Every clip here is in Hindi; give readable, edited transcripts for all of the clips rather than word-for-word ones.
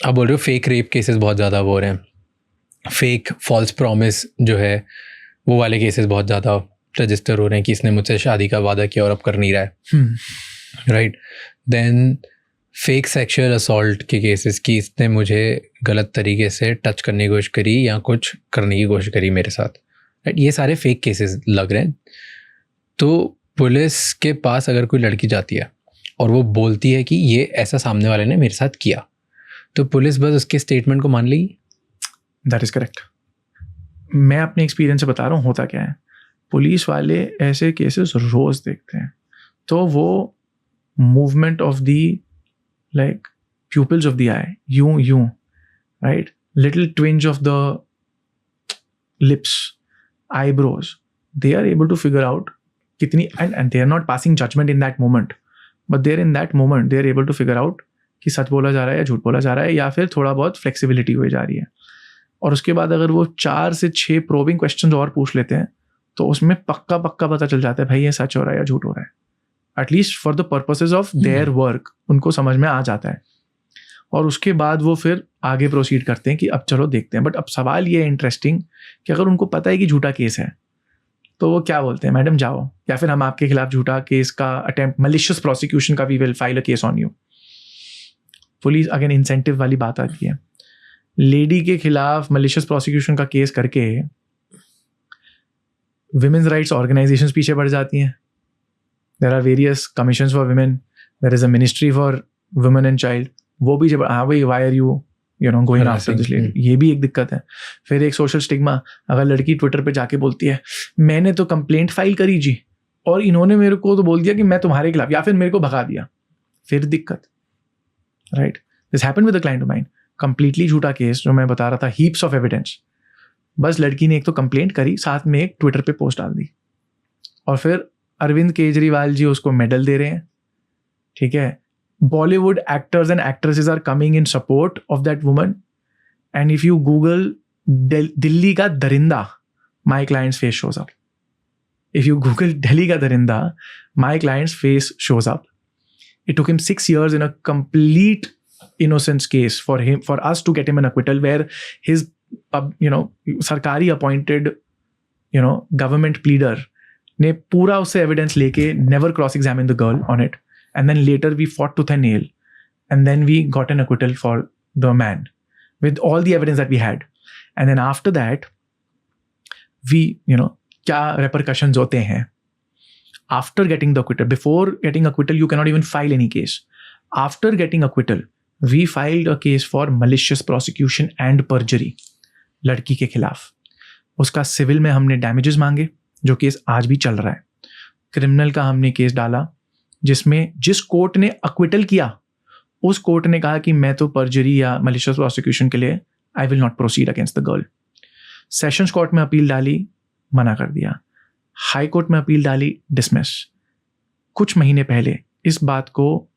आप बोल रहे हो फेक रेप केसेस बहुत ज़्यादा हो रहे हैं, फेक फॉल्स प्रॉमिस जो है वो वाले केसेस बहुत ज़्यादा रजिस्टर हो रहे हैं कि इसने मुझसे शादी का वादा किया और अब कर नहीं रहा है, right. Then fake sexual assault के केसेस कि इसने मुझे गलत तरीके से टच करने की कोशिश करी या कुछ करने की कोशिश करी मेरे साथ, राइट। ये सारे फेक केसेस लग रहे हैं। तो पुलिस के पास अगर कोई लड़की जाती है और वो बोलती है कि ये ऐसा सामने वाले ने मेरे साथ किया, तो पुलिस बस उसके स्टेटमेंट को मान लेगी। That is correct. मैं अपने एक्सपीरियंस से बता रहा हूँ होता क्या है, पुलिस वाले ऐसे केसेस रोज़ देखते हैं, तो वो movement of the like pupils of the eye, you, right? Little twinge of the lips, eyebrows, they are able to figure out kitni, and they are not passing judgment in that moment, but they're in that moment they are able to figure out कि सच बोला जा रहा है या झूठ बोला जा रहा है या फिर थोड़ा बहुत फ्लेक्सिबिलिटी हुई जा रही है। और उसके बाद अगर वो 4 से 6 प्रोबिंग क्वेश्चंस और पूछ लेते हैं तो उसमें पक्का पता चल जाता है भाई ये सच हो रहा है या झूठ हो रहा है। At least for the purposes of their work उनको समझ में आ जाता है, और उसके बाद वो फिर आगे प्रोसीड करते हैं कि अब चलो देखते हैं। बट अब सवाल ये है इंटरेस्टिंग कि अगर उनको पता है कि झूठा केस है तो वो क्या बोलते हैं, मैडम जाओ, या फिर हम आपके खिलाफ झूठा केस का अटेम्प्ट, मलिशियस प्रोसिक्यूशन का we will file a case on you. Police again incentive वाली बात आती है, लेडी के खिलाफ मलिशियस प्रोसिक्यूशन का केस करके विमेन्स राइट्स ऑर्गेनाइजेशंस पीछे बढ़ जाती हैं। There are various commissions for women. There is a ministry for women and child. वो भी जब हाँ भाई why are you going after this lady? ये भी एक दिक्कत है। फिर एक सोशल स्टिग्मा, अगर लड़की ट्विटर पे जाके बोलती है मैंने तो कंप्लेंट फाइल करी जी और इन्होंने मेरे को तो बोल दिया कि मैं तुम्हारे खिलाफ, या फिर मेरे को भगा दिया, फिर दिक्कत, right. This happened with a client of mine, completely झूठा केस जो मैं बता रहा था, हीप्स ऑफ एविडेंस। बस लड़की ने एक तो कंप्लेंट करी, साथ में एक ट्विटर पे पोस्ट डाल दी, और फिर अरविंद केजरीवाल जी उसको मेडल दे रहे हैं, ठीक है। Bollywood actors and actresses are coming in support of that woman, and if you Google Delhi का दरिंदा, my clients face shows up. If you Google Delhi का दरिंदा, my clients face shows up. It took him 6 years in a complete innocence case for us to get him an acquittal, where his सरकारी अपॉइंटेड गवर्नमेंट प्लीडर ने पूरा उससे एविडेंस लेके never cross examine the girl on it, and then later we fought tooth and nail, and then we got an acquittal for the man with all the evidence that we had. And then after that we क्या रेपरकशंस होते हैं after getting the acquittal. Before getting acquittal you cannot even file any case. After getting acquittal we filed a case for malicious prosecution and perjury लड़की के खिलाफ। उसका सिविल में हमने डैमेजेस मांगे, जो केस आज भी चल रहा है। क्रिमिनल का हमने केस डाला, जिसमें जिस कोर्ट ने अक्विटल किया उस कोर्ट ने कहा कि मैं तो पर्जरी या मलिशियस प्रोसिक्यूशन के लिए I will not proceed against the girl. Sessions court में अपील डाली, मना कर दिया। हाई कोर्ट में अपील डाली, डिसमिस। कुछ महीने पहले इस बात को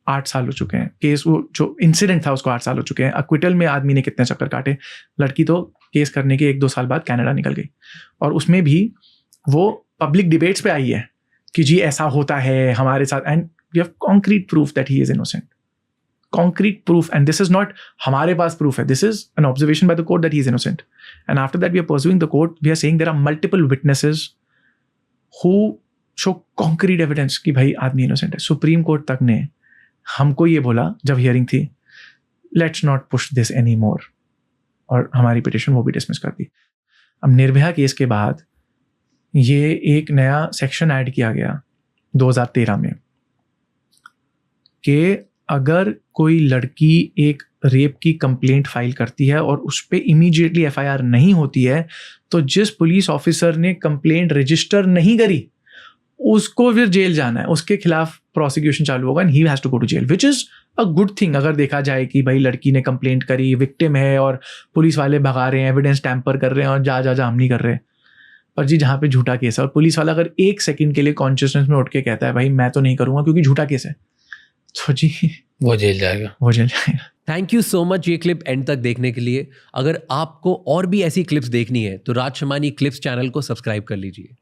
8 साल हो चुके हैं, केस वो जो इंसिडेंट था उसको 8 साल हो चुके हैं। अक्विटल में आदमी ने कितने चक्कर काटे, लड़की तो केस करने के 1-2 साल बाद कनाडा निकल गई, और उसमें भी वो पब्लिक डिबेट्स पे आई है कि जी ऐसा होता है हमारे साथ, and we have concrete proof that he is innocent, concrete proof. And this is not हमारे पास प्रूफ है, this is an observation by the court that he is innocent. And after that we are pursuing the court, we are saying there are multiple witnesses who show concrete evidence कि भाई आदमी इनोसेंट है। सुप्रीम कोर्ट तक ने हमको ये बोला जब हियरिंग थी, let's not push this any more, और हमारी पिटिशन वो भी डिसमिस कर दी। अब निर्भया केस के बाद ये एक नया सेक्शन ऐड किया गया 2013 में कि अगर कोई लड़की एक रेप की कंप्लेंट फाइल करती है और उस पर इमीडिएटली एफआईआर नहीं होती है, तो जिस पुलिस ऑफिसर ने कंप्लेंट रजिस्टर नहीं करी उसको फिर जेल जाना है, उसके खिलाफ प्रोसिक्यूशन चालू होगा, and he has to go to jail, which is a good thing. अगर देखा जाए कि भाई लड़की ने कंप्लेंट करी, विक्टिम है, और पुलिस वाले भगा रहे हैं, एविडेंस टैम्पर कर रहे हैं, और जा हम नहीं कर रहे। पर जी जहाँ पे झूठा केस है और पुलिस वाला अगर 1 सेकंड के लिए कॉन्शियसनेस में उठ के कहता है भाई मैं तो नहीं करूंगा क्योंकि झूठा केस है, तो जी वो जेल जाएगा, वो जेल जाएगा। थैंक यू सो मच ये क्लिप एंड तक देखने के लिए। अगर आपको और भी ऐसी क्लिप्स देखनी है तो राज शमानी क्लिप्स चैनल को सब्सक्राइब कर लीजिए।